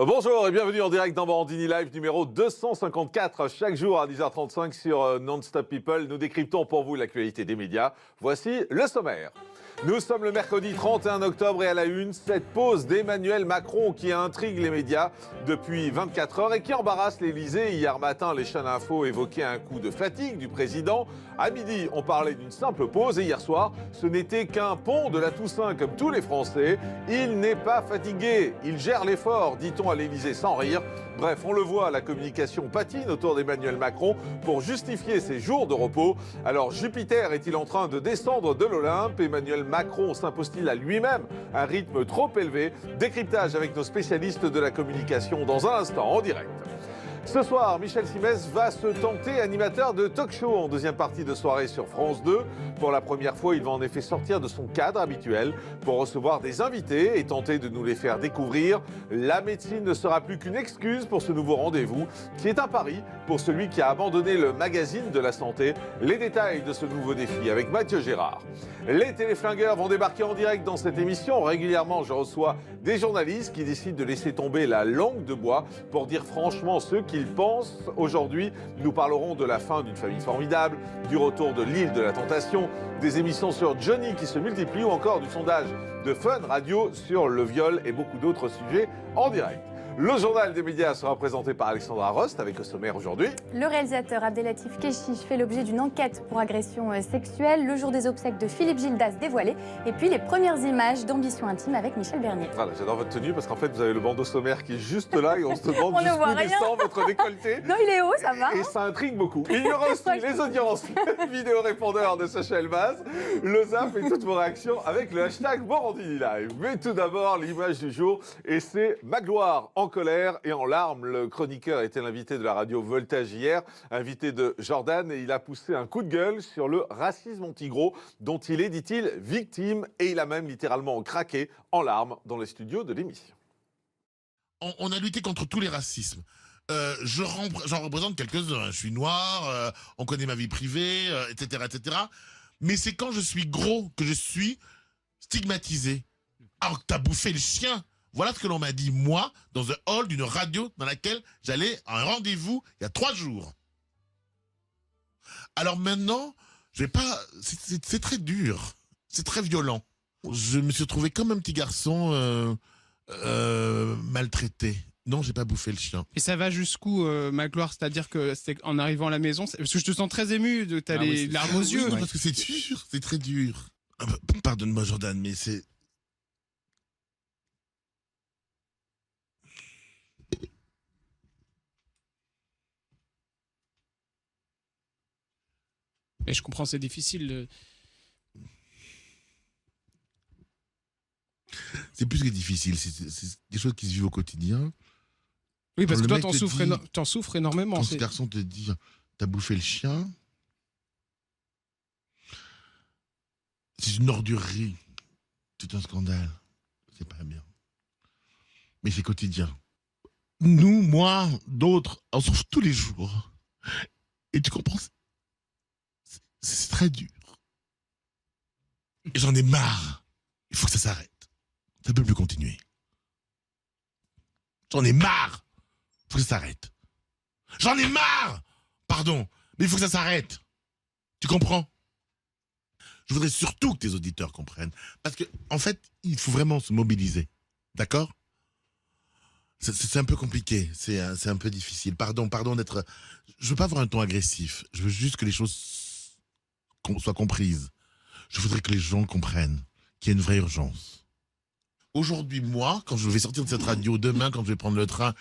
Bonjour et bienvenue en direct dans Morandini Live numéro 254. Chaque jour à 10h35 sur Non-Stop People, nous décryptons pour vous l'actualité des médias. Voici le sommaire. Nous sommes le mercredi 31 octobre et à la une, cette pause d'Emmanuel Macron qui intrigue les médias depuis 24 heures et qui embarrasse l'Élysée. Hier matin, les chaînes info évoquaient un coup de fatigue du président. À midi, on parlait d'une simple pause et hier soir, ce n'était qu'un pont de la Toussaint comme tous les Français. Il n'est pas fatigué, il gère l'effort, dit-on à l'Élysée sans rire. Bref, on le voit, la communication patine autour d'Emmanuel Macron pour justifier ses jours de repos. Alors Jupiter est-il en train de descendre de l'Olympe? Emmanuel Macron s'impose-t-il à lui-même un rythme trop élevé? Décryptage avec nos spécialistes de la communication dans un instant en direct. Ce soir, Michel Simès va se tenter animateur de talk-show en deuxième partie de soirée sur France 2. Pour la première fois, il va en effet sortir de son cadre habituel pour recevoir des invités et tenter de nous les faire découvrir. La médecine ne sera plus qu'une excuse pour ce nouveau rendez-vous, qui est un pari pour celui qui a abandonné le magazine de la santé. Les détails de ce nouveau défi avec Mathieu Gérard. Les téléflingueurs vont débarquer en direct dans cette émission. Régulièrement, je reçois des journalistes qui décident de laisser tomber la langue de bois pour dire franchement ce qu'ils pensent. Aujourd'hui, nous parlerons de la fin d'une famille formidable, du retour de l'île de la Tentation, des émissions sur Johnny qui se multiplient ou encore du sondage de Fun Radio sur le viol et beaucoup d'autres sujets en direct. Le journal des médias sera présenté par Alexandra Rost avec au sommaire aujourd'hui. Le réalisateur Abdelatif Kechiche fait l'objet d'une enquête pour agression sexuelle. Le jour des obsèques de Philippe Gildas dévoilé. Et puis les premières images d'Ambition intime avec Michel Bernier. Voilà, j'adore votre tenue parce qu'en fait vous avez le bandeau sommaire qui est juste là et on se demande jusqu'où descend votre décolleté. Non, il est haut, ça va. Et ça intrigue beaucoup. Il y aura aussi les audiences vidéo répondeur de Sacha Elbaz, le zap et toutes vos réactions avec le hashtag Morandini Live. Mais tout d'abord, l'image du jour et c'est Magloire en colère et en larmes. Le chroniqueur était l'invité de la radio Voltage hier, invité de Jordan, et il a poussé un coup de gueule sur le racisme anti-gros dont il est, dit-il, victime, et il a même littéralement craqué en larmes dans les studios de l'émission. On a lutté contre tous les racismes. J'en représente quelques-uns. Je suis noir, on connaît ma vie privée, etc., etc. Mais c'est quand je suis gros que je suis stigmatisé. Alors que t'as bouffé le chien. Voilà ce que l'on m'a dit, moi, dans un hall d'une radio dans laquelle j'allais à un rendez-vous il y a 3 jours. Alors maintenant, je vais pas... C'est très dur. C'est très violent. Je me suis retrouvé comme un petit garçon maltraité. Non, j'ai pas bouffé le chien. Et ça va jusqu'où, Magloire? C'est-à-dire que c'est en arrivant à la maison, parce que je te sens très ému, t'as les larmes aux yeux. Oui, parce que c'est dur, c'est très dur. Pardonne-moi, Jordan, mais c'est... Et je comprends, c'est difficile. C'est plus que difficile, c'est des choses qui se vivent au quotidien. Oui, parce que toi, t'en souffres énormément. Quand ce garçon te dit, t'as bouffé le chien, c'est une ordurerie, c'est un scandale, c'est pas bien. Mais c'est quotidien. Nous, moi, d'autres, on souffre tous les jours. Et tu comprends, c'est très dur. Et j'en ai marre. Il faut que ça s'arrête. Ça ne peut plus continuer. J'en ai marre. Il faut que ça s'arrête. J'en ai marre. Pardon, mais il faut que ça s'arrête. Tu comprends? Je voudrais surtout que tes auditeurs comprennent. Parce que, en fait, il faut vraiment se mobiliser. D'accord? C'est un peu compliqué. C'est un peu difficile. Pardon d'être... Je veux pas avoir un ton agressif. Je veux juste que les choses soient comprises. Je voudrais que les gens comprennent qu'il y a une vraie urgence. Aujourd'hui, moi, quand je vais sortir de cette radio, demain, quand je vais prendre le train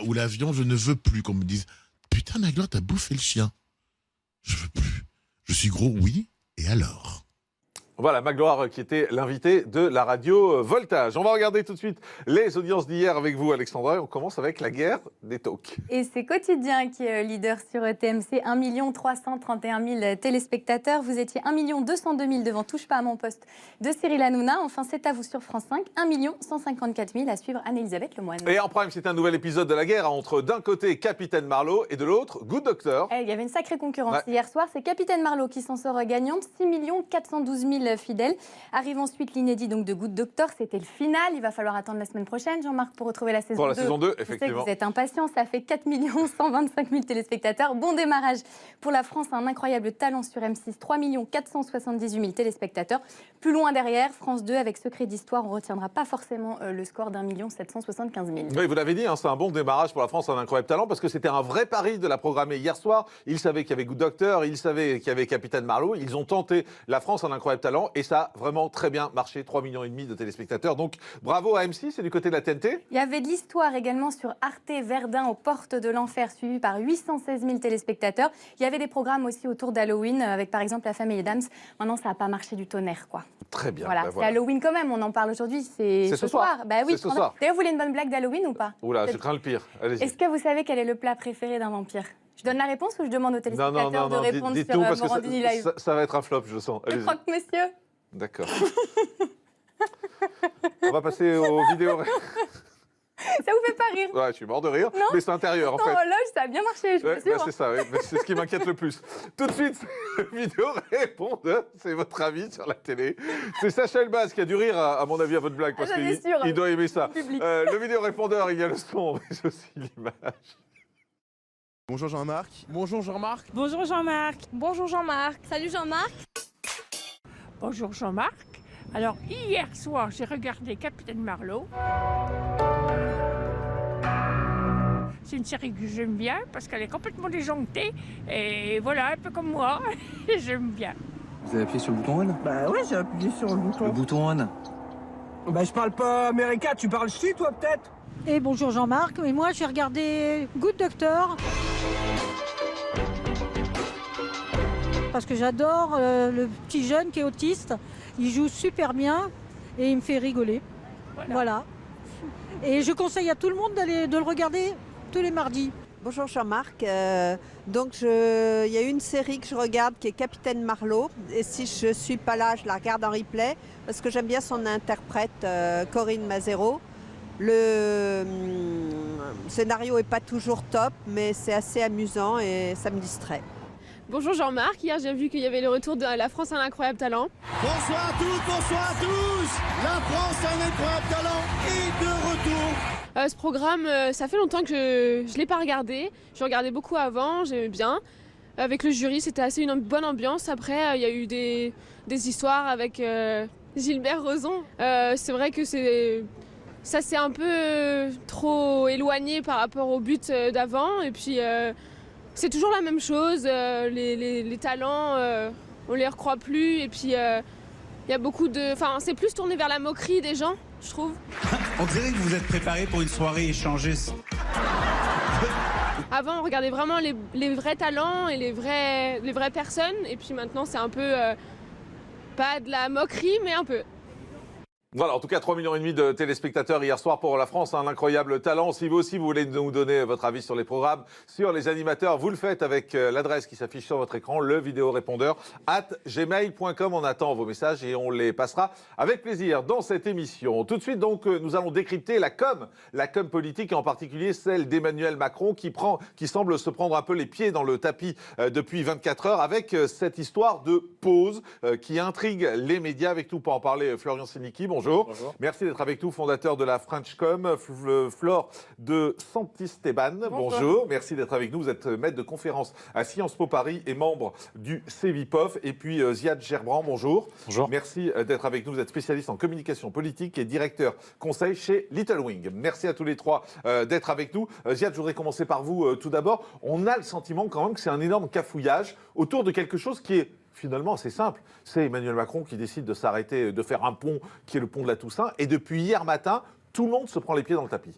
ou l'avion, je ne veux plus qu'on me dise « Putain, Magloire, t'as bouffé le chien ». Je veux plus. Je suis gros, oui, et alors ? Voilà, Magloire qui était l'invité de la radio Voltage. On va regarder tout de suite les audiences d'hier avec vous, Alexandra. Et on commence avec la guerre des talks. Et c'est Quotidien qui est leader sur TMC. 1 331 000 téléspectateurs. Vous étiez 1 202 000 devant Touche pas à mon poste de Cyril Hanouna. Enfin, c'est à vous sur France 5. 1 154 000 à suivre Anne-Elisabeth Lemoine. Et en prime, c'est un nouvel épisode de la guerre entre d'un côté Capitaine Marlowe et de l'autre Good Doctor. Il y avait une sacrée concurrence hier soir. C'est Capitaine Marlowe qui s'en sort gagnante. 6 412 000 000 fidèles. Arrive ensuite l'inédit donc de Good Doctor, c'était le final. Il va falloir attendre la semaine prochaine, Jean-Marc, pour retrouver la saison 2. Pour la saison 2, Je sais que effectivement. vous êtes impatient, ça fait 4 125 000 téléspectateurs. Bon démarrage pour la France, un incroyable talent sur M6, 3 478 000 téléspectateurs. Plus loin derrière, France 2 avec Secret d'Histoire, on ne retiendra pas forcément le score d'1 775 000. Oui, vous l'avez dit, hein, c'est un bon démarrage pour la France, un incroyable talent, parce que c'était un vrai pari de la programmer hier soir. Ils savaient qu'il y avait Good Doctor, ils savaient qu'il y avait Capitaine Marlowe. Ils ont tenté la France, un incroyable talent, et ça a vraiment très bien marché. 3,5 millions de téléspectateurs. Donc bravo à M6, c'est du côté de la TNT. Il y avait de l'histoire également sur Arte Verdun aux portes de l'enfer, suivi par 816 000 téléspectateurs. Il y avait des programmes aussi autour d'Halloween, avec par exemple La Famille Adams. Maintenant, ça n'a pas marché du tonnerre, quoi. Très bien. Voilà, bah c'est voilà. Halloween quand même, on en parle aujourd'hui, c'est ce soir. Bah oui, C'est ce soir. D'ailleurs, vous voulez une bonne blague d'Halloween ou pas? Oula, je crains le pire. Allez-y. Est-ce que vous savez quel est le plat préféré d'un vampire? Je donne la réponse ou je demande aux Non, téléspectateurs non, de non, répondre dites sur tout, parce que Morandini Live? ça va être un flop, je le sens. Le Allez-y. croque-monsieur. D'accord. On va passer aux vidéos. Ça vous fait pas rire? Ouais, je suis mort de rire, Non. mais c'est intérieur en Non, fait. horloge, ça a bien marché, je Ouais, suis sûre. bah, c'est ça, ouais. Bah, c'est ce qui m'inquiète le plus. Tout de suite, vidéo répondeur, c'est votre avis sur la télé. C'est Sacha Elbaz qui a dû rire, à mon avis, à votre blague, parce J'en ai qu'il sûr. il doit aimer ça. Public. Le vidéo répondeur, il y a le son, mais aussi l'image. Bonjour Jean-Marc. Bonjour Jean-Marc. Bonjour Jean-Marc. Bonjour Jean-Marc. Salut Jean-Marc. Bonjour Jean-Marc. Alors hier soir, j'ai regardé Capitaine Marlowe. C'est une série que j'aime bien parce qu'elle est complètement déjantée et voilà, un peu comme moi, et j'aime bien. Vous avez appuyé sur le bouton on? Bah ouais, j'ai appuyé sur le bouton. Le bouton on. Bah je parle pas américain, tu parles ch'ti toi peut-être? Et bonjour Jean-Marc, mais moi j'ai regardé Good Doctor. Parce que j'adore le petit jeune qui est autiste. Il joue super bien et il me fait rigoler. Voilà. Et je conseille à tout le monde de le regarder tous les mardis. Bonjour Jean-Marc. Il y a une série que je regarde qui est Capitaine Marlowe. Et si je suis pas là, je la regarde en replay parce que j'aime bien son interprète Corinne Mazero. Le scénario est pas toujours top, mais c'est assez amusant et ça me distrait. Bonjour Jean-Marc, hier j'ai vu qu'il y avait le retour de La France a un incroyable talent. Bonsoir à toutes, bonsoir à tous. La France a un incroyable talent est de retour. Ce programme, ça fait longtemps que je ne l'ai pas regardé. Je regardais beaucoup avant, j'aimais bien. Avec le jury, c'était assez une bonne ambiance. Après, il y a eu des histoires avec Gilbert Rozon. C'est vrai que ça s'est un peu trop éloigné par rapport au but d'avant. Et puis, c'est toujours la même chose. Les talents, on les recroit plus. Et puis, il y a beaucoup de... Enfin, c'est plus tourné vers la moquerie des gens, je trouve. On dirait que vous êtes préparé pour une soirée échangée. Avant, on regardait vraiment les vrais talents et les vraies personnes. Et puis maintenant, c'est un peu... pas de la moquerie, mais un peu. Voilà, en tout cas, 3,5 millions de téléspectateurs hier soir pour la France, un incroyable talent. Si vous aussi, vous voulez nous donner votre avis sur les programmes, sur les animateurs, vous le faites avec l'adresse qui s'affiche sur votre écran, le vidéorépondeur @gmail.com. On attend vos messages et on les passera avec plaisir dans cette émission. Tout de suite, donc, nous allons décrypter la com politique et en particulier celle d'Emmanuel Macron qui semble se prendre un peu les pieds dans le tapis depuis 24 heures avec cette histoire de pause qui intrigue les médias. Avec nous pour en parler, Florian Séniki. Bonjour. Merci d'être avec nous, fondateur de la Frenchcom, Flore de Santisteban. Bonjour. Merci d'être avec nous. Vous êtes maître de conférence à Sciences Po Paris et membre du CEVIPOF. Et puis Ziad Gerbrand, bonjour. Bonjour. Merci d'être avec nous. Vous êtes spécialiste en communication politique et directeur conseil chez Little Wing. Merci à tous les trois d'être avec nous. Ziad, je voudrais commencer par vous tout d'abord. On a le sentiment quand même que c'est un énorme cafouillage autour de quelque chose qui est finalement assez simple. C'est Emmanuel Macron qui décide de s'arrêter, de faire un pont qui est le pont de la Toussaint. Et depuis hier matin, tout le monde se prend les pieds dans le tapis.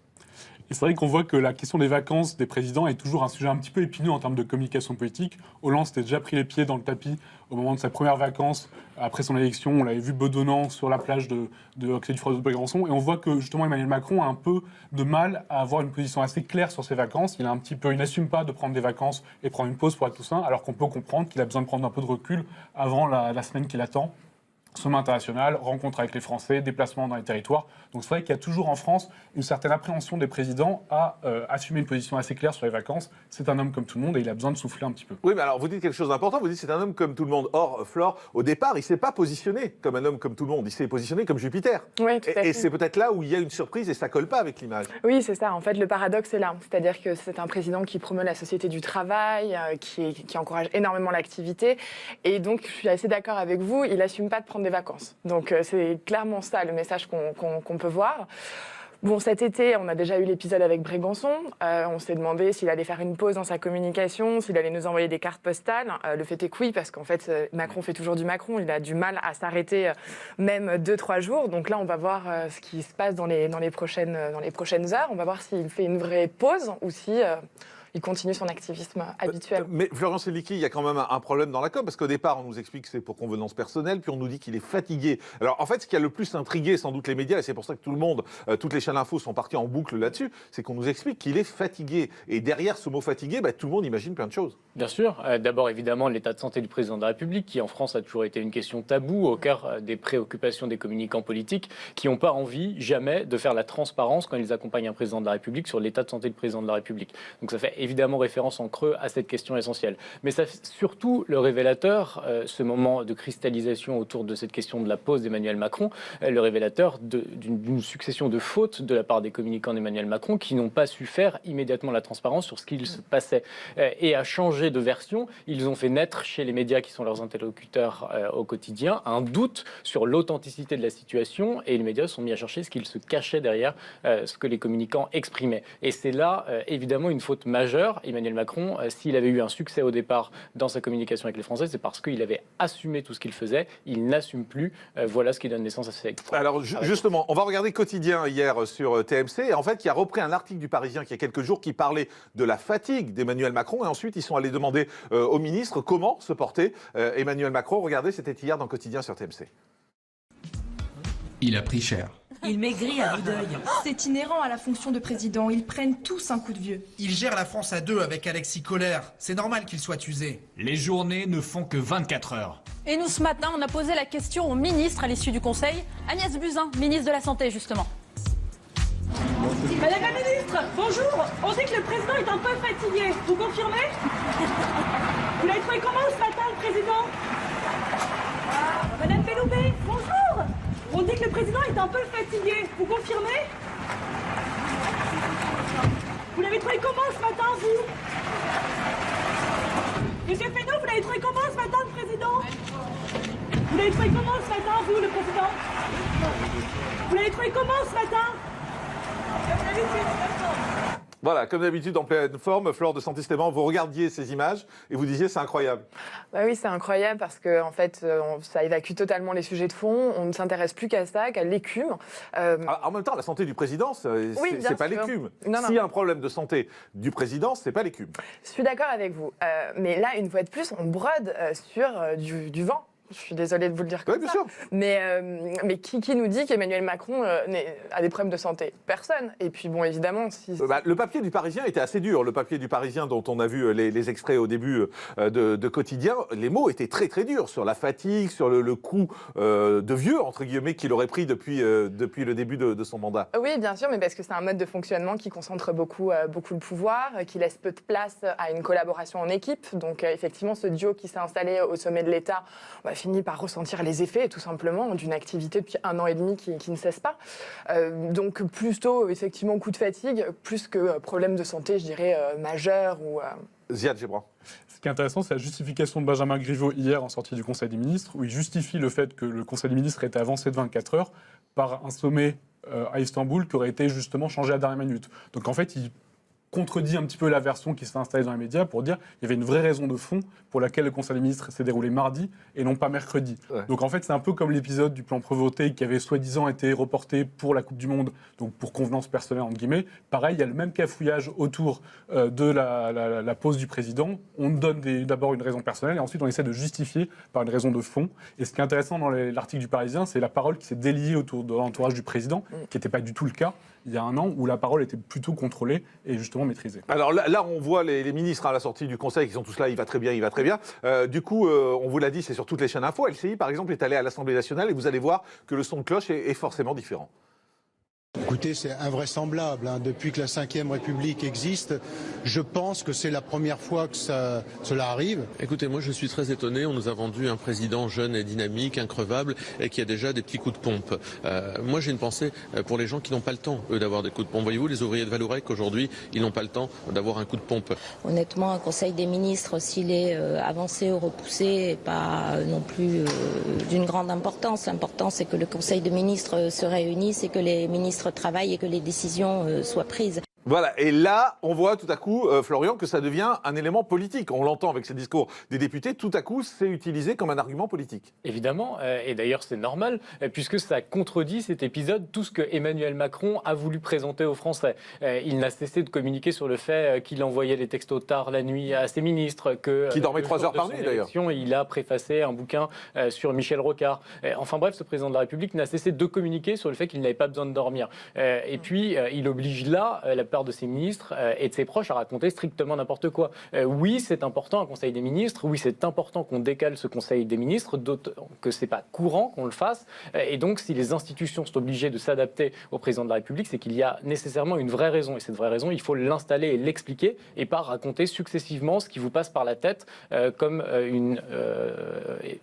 Et c'est vrai qu'on voit que la question des vacances des présidents est toujours un sujet un petit peu épineux en termes de communication politique. Hollande s'était déjà pris les pieds dans le tapis au moment de sa première vacance. Après son élection, on l'avait vu bedonnant sur la plage de Océ du Froid de Brégançon. Et on voit que justement Emmanuel Macron a un peu de mal à avoir une position assez claire sur ses vacances. Il n'assume pas de prendre des vacances et prendre une pause pour la Toussaint, alors qu'on peut comprendre qu'il a besoin de prendre un peu de recul avant la semaine qui l'attend. sommet international, rencontre avec les Français, déplacement dans les territoires. Donc c'est vrai qu'il y a toujours en France une certaine appréhension des présidents à assumer une position assez claire sur les vacances. C'est un homme comme tout le monde et il a besoin de souffler un petit peu. Oui, mais alors vous dites quelque chose d'important, vous dites c'est un homme comme tout le monde. Or, Flore, au départ, il ne s'est pas positionné comme un homme comme tout le monde, il s'est positionné comme Jupiter. Oui, tout à fait. Et c'est peut-être là où il y a une surprise et ça ne colle pas avec l'image. Oui, c'est ça. En fait, le paradoxe est là. C'est-à-dire que c'est un président qui promeut la société du travail, qui encourage énormément l'activité. Et donc, je suis assez d'accord avec vous, il n'assume pas de prendre des vacances. Donc, c'est clairement ça le message qu'on peut voir. Bon, cet été, on a déjà eu l'épisode avec Brégançon. On s'est demandé s'il allait faire une pause dans sa communication, s'il allait nous envoyer des cartes postales. Le fait est que oui, parce qu'en fait, Macron fait toujours du Macron. Il a du mal à s'arrêter même 2-3 jours. Donc là, on va voir ce qui se passe dans les prochaines heures. On va voir s'il fait une vraie pause ou si... il continue son activisme habituel. Mais Florian Sélicky, il y a quand même un problème dans la com, parce qu'au départ, on nous explique que c'est pour convenance personnelle, puis on nous dit qu'il est fatigué. Alors en fait, ce qui a le plus intrigué sans doute les médias, et c'est pour ça que tout le monde, toutes les chaînes infos sont parties en boucle là-dessus, c'est qu'on nous explique qu'il est fatigué. Et derrière ce mot fatigué, tout le monde imagine plein de choses. Bien sûr. D'abord, évidemment, l'état de santé du président de la République, qui en France a toujours été une question taboue, au cœur des préoccupations des communicants politiques, qui n'ont pas envie jamais de faire la transparence quand ils accompagnent un président de la République sur l'état de santé du président de la République. Donc ça fait évidemment référence en creux à cette question essentielle. Mais ça, surtout le révélateur, ce moment de cristallisation autour de cette question de la pause d'Emmanuel Macron, le révélateur d'une succession de fautes de la part des communicants d'Emmanuel Macron qui n'ont pas su faire immédiatement la transparence sur ce qu'il se passait. Et à changer de version, ils ont fait naître chez les médias qui sont leurs interlocuteurs au quotidien un doute sur l'authenticité de la situation et les médias sont mis à chercher ce qu'il se cachait derrière ce que les communicants exprimaient. Et c'est là, évidemment, une faute majeure. Emmanuel Macron, s'il avait eu un succès au départ dans sa communication avec les Français, c'est parce qu'il avait assumé tout ce qu'il faisait. Il n'assume plus. Voilà ce qui donne naissance à ces extraits. Alors justement, on va regarder Quotidien hier sur TMC, et en fait, qui a repris un article du Parisien qui y a quelques jours qui parlait de la fatigue d'Emmanuel Macron, et ensuite ils sont allés demander au ministre comment se portait Emmanuel Macron. Regardez, c'était hier dans Quotidien sur TMC. Il a pris cher. Il maigrit à vue d'œil. C'est inhérent à la fonction de président. Ils prennent tous un coup de vieux. Il gère la France à deux avec Alexis Colère. C'est normal qu'il soit usé. Les journées ne font que 24 heures. Et nous, ce matin, on a posé la question au ministre à l'issue du Conseil. Agnès Buzyn, ministre de la Santé, justement. Madame la ministre, bonjour. On dit que le président est un peu fatigué. Vous confirmez? Vous l'avez trouvé comment ce matin, le président? Madame Belloubet, bonjour. On dit que le président est un peu fatigué. Vous confirmez? Vous l'avez trouvé comment ce matin, vous? Monsieur Fesneau, vous l'avez trouvé comment ce matin, le président? Vous l'avez trouvé comment ce matin, vous, le président? Vous l'avez trouvé comment ce matin? Voilà, comme d'habitude, en pleine forme, Flore de Saint-Estéban, vous regardiez ces images et vous disiez c'est incroyable. Bah oui, c'est incroyable parce que en fait, ça évacue totalement les sujets de fond. On ne s'intéresse plus qu'à ça, qu'à l'écume. En même temps, la santé du président, c'est pas l'écume. S'il y a un problème de santé du président, c'est pas l'écume. Je suis d'accord avec vous. Mais là, une fois de plus, on brode sur du vent. Je suis désolée de vous le dire comme ça. Mais qui nous dit qu'Emmanuel Macron a des problèmes de santé? Personne. Et puis bon, évidemment... le papier du Parisien était assez dur. Le papier du Parisien dont on a vu les extraits au début de Quotidien, les mots étaient très très durs sur la fatigue, sur le coup de vieux, entre guillemets, qu'il aurait pris depuis le début de son mandat. Oui, bien sûr, mais parce que c'est un mode de fonctionnement qui concentre beaucoup le pouvoir, qui laisse peu de place à une collaboration en équipe. Donc effectivement, ce duo qui s'est installé au sommet de l'État finit par ressentir les effets, tout simplement, d'une activité depuis 1 an et demi qui ne cesse pas. Donc, plutôt, effectivement, coup de fatigue, plus que problème de santé, je dirais, majeur ou... Ziad Gebran. Ce qui est intéressant, c'est la justification de Benjamin Griveaux hier en sortie du Conseil des ministres, où il justifie le fait que le Conseil des ministres était avancé de 24 heures par un sommet à Istanbul qui aurait été justement changé à la dernière minute. Donc, en fait, il contredit un petit peu la version qui s'est installée dans les médias pour dire qu'il y avait une vraie raison de fond pour laquelle le Conseil des ministres s'est déroulé mardi et non pas mercredi. Ouais. Donc en fait, c'est un peu comme l'épisode du plan Prévôté qui avait soi-disant été reporté pour la Coupe du Monde, donc pour convenance personnelle entre guillemets. Pareil, il y a le même cafouillage autour de la pause du président. On donne d'abord une raison personnelle et ensuite on essaie de justifier par une raison de fond. Et ce qui est intéressant dans l'article du Parisien, c'est la parole qui s'est déliée autour de l'entourage du président, qui n'était pas du tout le cas il y a 1 an, où la parole était plutôt contrôlée et justement largement maîtrisé. Alors là on voit les ministres à la sortie du Conseil qui sont tous là, il va très bien, il va très bien. Du coup, on vous l'a dit, c'est sur toutes les chaînes info. LCI, par exemple, est allé à l'Assemblée nationale et vous allez voir que le son de cloche est forcément différent. Écoutez, c'est invraisemblable. Depuis que la Ve République existe, je pense que c'est la première fois que cela arrive. Écoutez, moi je suis très étonné. On nous a vendu un président jeune et dynamique, increvable, et qui a déjà des petits coups de pompe. Moi j'ai une pensée pour les gens qui n'ont pas le temps, eux, d'avoir des coups de pompe. Voyez-vous, les ouvriers de Vallourec, aujourd'hui, ils n'ont pas le temps d'avoir un coup de pompe. Honnêtement, un Conseil des ministres, s'il est avancé ou repoussé, n'est pas non plus d'une grande importance. L'important, c'est que le Conseil des ministres se réunisse et que les ministres travaillent et que les décisions soient prises. Voilà, et là, on voit tout à coup, Florian, que ça devient un élément politique. On l'entend avec ces discours des députés, tout à coup, c'est utilisé comme un argument politique. Évidemment, et d'ailleurs c'est normal, puisque ça contredit cet épisode, tout ce que Emmanuel Macron a voulu présenter aux Français. Il n'a cessé de communiquer sur le fait qu'il envoyait les textos tard la nuit à ses ministres, qui dormait 3 heures par nuit d'ailleurs. Il a préfacé un bouquin sur Michel Rocard. Enfin bref, ce président de la République n'a cessé de communiquer sur le fait qu'il n'avait pas besoin de dormir. Et puis, il oblige là la part de ses ministres et de ses proches à raconter strictement n'importe quoi. Oui, c'est important un Conseil des ministres, oui, c'est important qu'on décale ce Conseil des ministres, d'autant que c'est pas courant qu'on le fasse. Et donc, si les institutions sont obligées de s'adapter au président de la République, c'est qu'il y a nécessairement une vraie raison. Et cette vraie raison, il faut l'installer et l'expliquer, et pas raconter successivement ce qui vous passe par la tête comme une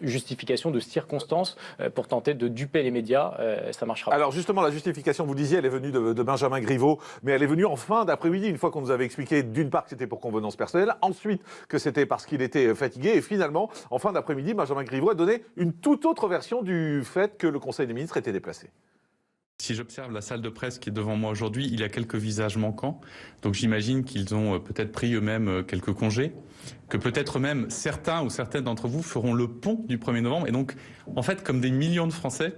justification de circonstances pour tenter de duper les médias. Ça marchera. Alors justement, la justification, vous disiez, elle est venue de Benjamin Griveaux, mais elle est venue en fin d'après-midi, une fois qu'on nous avait expliqué d'une part que c'était pour convenance personnelle, ensuite que c'était parce qu'il était fatigué, et finalement, en fin d'après-midi, Benjamin Griveaux a donné une toute autre version du fait que le Conseil des ministres était déplacé. Si j'observe la salle de presse qui est devant moi aujourd'hui, il y a quelques visages manquants. Donc j'imagine qu'ils ont peut-être pris eux-mêmes quelques congés, que peut-être même certains ou certaines d'entre vous feront le pont du 1er novembre. Et donc, en fait, comme des millions de Français,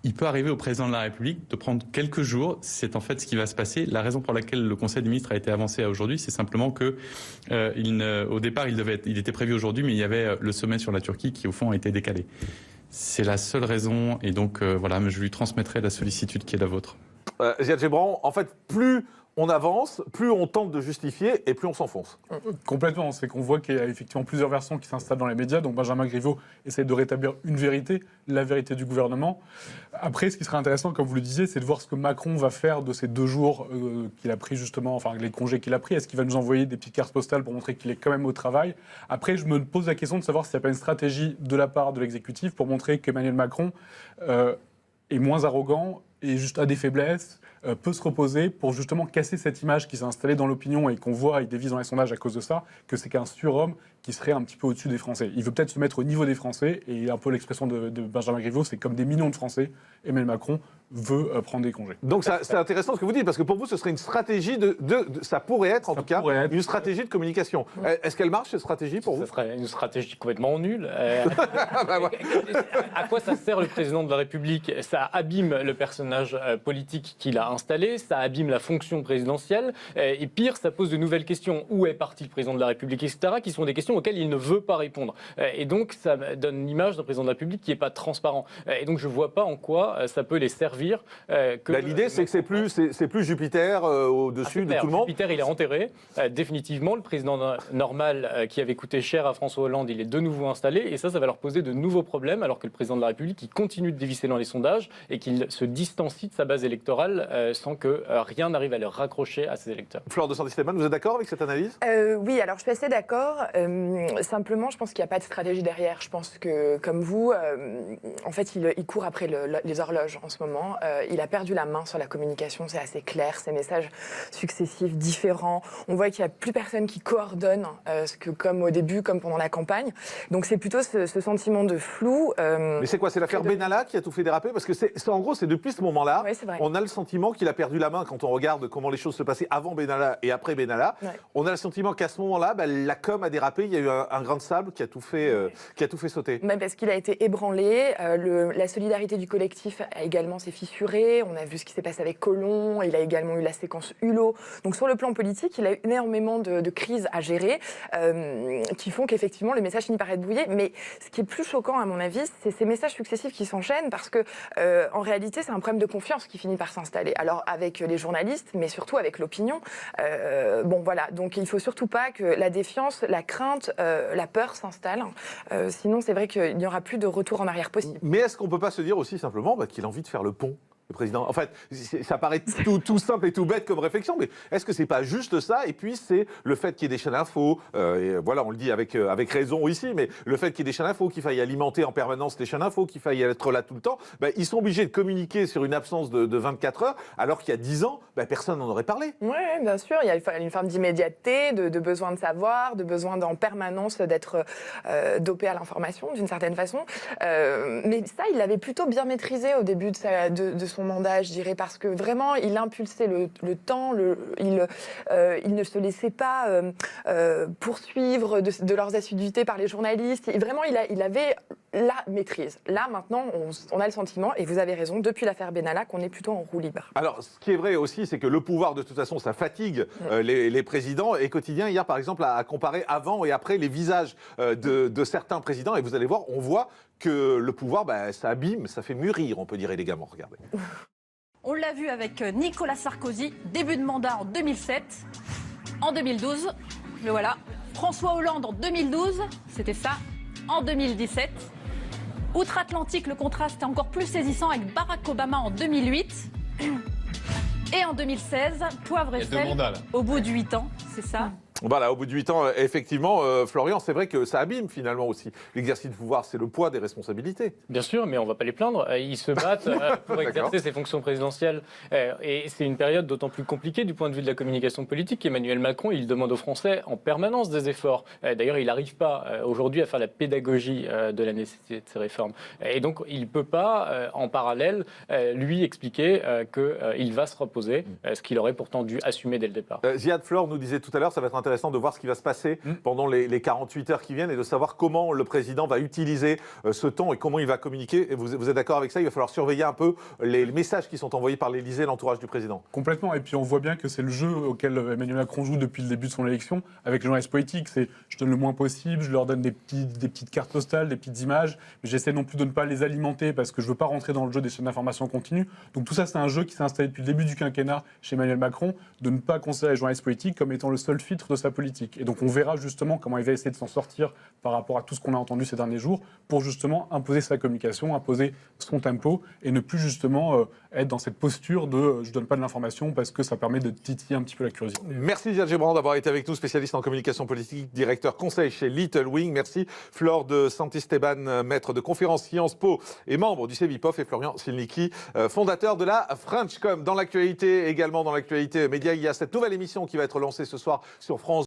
il peut arriver au président de la République de prendre quelques jours. C'est en fait ce qui va se passer. La raison pour laquelle le Conseil des ministres a été avancé à aujourd'hui, c'est simplement que au départ, il était prévu aujourd'hui, mais il y avait le sommet sur la Turquie qui, au fond, a été décalé. C'est la seule raison, et donc voilà, mais je lui transmettrai la sollicitude qui est la vôtre. Ziad Gebran, en fait, plus on avance, plus on tente de justifier et plus on s'enfonce. Complètement, c'est qu'on voit qu'il y a effectivement plusieurs versions qui s'installent dans les médias. Donc Benjamin Griveaux essaie de rétablir une vérité, la vérité du gouvernement. Après, ce qui serait intéressant, comme vous le disiez, c'est de voir ce que Macron va faire de ces 2 jours qu'il a pris justement, enfin les congés qu'il a pris. Est-ce qu'il va nous envoyer des petites cartes postales pour montrer qu'il est quand même au travail? Après, je me pose la question de savoir s'il n'y a pas une stratégie de la part de l'exécutif pour montrer qu'Emmanuel Macron est moins arrogant et juste a des faiblesses, peut se reposer pour justement casser cette image qui s'est installée dans l'opinion et qu'on voit, il dévise dans les sondages à cause de ça, que c'est qu'un surhomme qui serait un petit peu au-dessus des Français. Il veut peut-être se mettre au niveau des Français, et un peu l'expression de Benjamin Griveaux, c'est comme des millions de Français, Emmanuel Macron veut prendre des congés. Donc c'est intéressant ce que vous dites, parce que pour vous, ce serait une stratégie ça pourrait être en tout cas une stratégie de communication. Est-ce qu'elle marche, cette stratégie, pour vous? Ça serait une stratégie complètement nulle. À quoi ça sert le président de la République? Ça abîme le personnage politique qu'il a installé, ça abîme la fonction présidentielle, et pire, ça pose de nouvelles questions. Où est parti le président de la République, etc., qui sont des questions auxquelles il ne veut pas répondre. Et donc, ça donne l'image d'un président de la République qui n'est pas transparent. Et donc, je ne vois pas en quoi ça peut les servir. L'idée, c'est que c'est plus Jupiter au-dessus de tout le monde. Jupiter, il est enterré. Définitivement, le président normal qui avait coûté cher à François Hollande, il est de nouveau installé. Et ça va leur poser de nouveaux problèmes, alors que le président de la République, il continue de dévisser dans les sondages et qu'il se distancie de sa base électorale sans que rien n'arrive à le raccrocher à ses électeurs. Fleur de Saint-Stéphane, vous êtes d'accord avec cette analyse? Oui, alors je suis assez d'accord. Simplement, je pense qu'il n'y a pas de stratégie derrière. Je pense que, comme vous, en fait, il court après les horloges en ce moment. Il a perdu la main sur la communication, c'est assez clair. Ces messages successifs, différents. On voit qu'il n'y a plus personne qui coordonne, comme au début, comme pendant la campagne. Donc c'est plutôt ce sentiment de flou. Mais c'est quoi? C'est l'affaire Benalla qui a tout fait déraper? Parce que en gros, c'est depuis ce moment-là, on a le sentiment qu'il a perdu la main quand on regarde comment les choses se passaient avant Benalla et après Benalla. Ouais. On a le sentiment qu'à ce moment-là, la com a dérapé. il y a eu un grain de sable qui a tout fait, sauter. Mais parce qu'il a été ébranlé, la solidarité du collectif a également s'est fissurée, on a vu ce qui s'est passé avec Collomb, il a également eu la séquence Hulot. Donc sur le plan politique, il a eu énormément de crises à gérer qui font qu'effectivement le message finit par être brouillé. Mais ce qui est plus choquant à mon avis, c'est ces messages successifs qui s'enchaînent parce que en réalité c'est un problème de confiance qui finit par s'installer. Alors avec les journalistes, mais surtout avec l'opinion. Bon voilà, donc il ne faut surtout pas que la défiance, la crainte, la peur s'installent. Sinon c'est vrai qu'il n'y aura plus de retour en arrière possible. Mais est-ce qu'on ne peut pas se dire aussi simplement qu'il a envie de faire le pont ? Le président. En fait, ça paraît tout simple et tout bête comme réflexion, mais est-ce que c'est pas juste ça? Et puis c'est le fait qu'il y ait des chaînes info, et voilà, on le dit avec raison ici, mais le fait qu'il y ait des chaînes info, qu'il faille alimenter en permanence les chaînes info, qu'il faille être là tout le temps, ils sont obligés de communiquer sur une absence de 24 heures, alors qu'il y a 10 ans, personne n'en aurait parlé. Oui, bien sûr, il y a une forme d'immédiateté, de besoin de savoir, de besoin en permanence d'être dopé à l'information, d'une certaine façon. Mais ça, il l'avait plutôt bien maîtrisé au début de son mandat, je dirais, parce que vraiment, il impulsait le temps, il ne se laissait pas poursuivre de leurs assiduités par les journalistes. Vraiment, il avait la maîtrise. Là, maintenant, on a le sentiment, et vous avez raison, depuis l'affaire Benalla, qu'on est plutôt en roue libre. Alors, ce qui est vrai aussi, c'est que le pouvoir, de toute façon, ça fatigue les présidents. Et Quotidien, hier, par exemple, a comparé avant et après les visages de certains présidents. Et vous allez voir, on voit que le pouvoir, ça abîme, ça fait mûrir, on peut dire élégamment. Regardez. On l'a vu avec Nicolas Sarkozy, début de mandat en 2007. En 2012, le voilà. François Hollande en 2012, c'était ça. En 2017. Outre-Atlantique, le contraste est encore plus saisissant avec Barack Obama en 2008. Et en 2016, poivre et sel, au bout de 8 ans, c'est ça. Voilà, au bout de 8 ans, effectivement, Florian, c'est vrai que ça abîme finalement aussi. L'exercice du pouvoir, c'est le poids des responsabilités. Bien sûr, mais on ne va pas les plaindre. Ils se battent pour exercer ces fonctions présidentielles. Et c'est une période d'autant plus compliquée du point de vue de la communication politique qu'Emmanuel Macron, il demande aux Français en permanence des efforts. D'ailleurs, il n'arrive pas aujourd'hui à faire la pédagogie de la nécessité de ces réformes. Et donc, il ne peut pas, en parallèle, lui expliquer qu'il va se reposer, ce qu'il aurait pourtant dû assumer dès le départ. Ziad Flore nous disait tout à l'heure, ça va être intéressant de voir ce qui va se passer pendant les 48 heures qui viennent et de savoir comment le président va utiliser ce temps et comment il va communiquer. Et vous êtes d'accord avec ça? Il va falloir surveiller un peu les messages qui sont envoyés par l'Élysée et l'entourage du président. Complètement. Et puis on voit bien que c'est le jeu auquel Emmanuel Macron joue depuis le début de son élection avec les journalistes politiques. C'est je donne le moins possible, je leur donne des petites cartes postales, des petites images, mais j'essaie non plus de ne pas les alimenter parce que je ne veux pas rentrer dans le jeu des chaînes d'information continue. Donc tout ça, c'est un jeu qui s'est installé depuis le début du quinquennat chez Emmanuel Macron, de ne pas considérer les journalistes politiques comme étant le seul filtre de sa politique. Et donc on verra justement comment il va essayer de s'en sortir par rapport à tout ce qu'on a entendu ces derniers jours pour justement imposer sa communication, imposer son tempo et ne plus justement être dans cette posture de je donne pas de l'information parce que ça permet de titiller un petit peu la curiosité. Merci Ziad Gebran d'avoir été avec nous, spécialiste en communication politique, directeur conseil chez Little Wing. Merci Flore de Santisteban, maître de conférence Sciences Po et membre du CEVIPOF, et Florian Silnicki, fondateur de la Frenchcom. Dans l'actualité, également dans l'actualité média, il y a cette nouvelle émission qui va être lancée ce soir sur France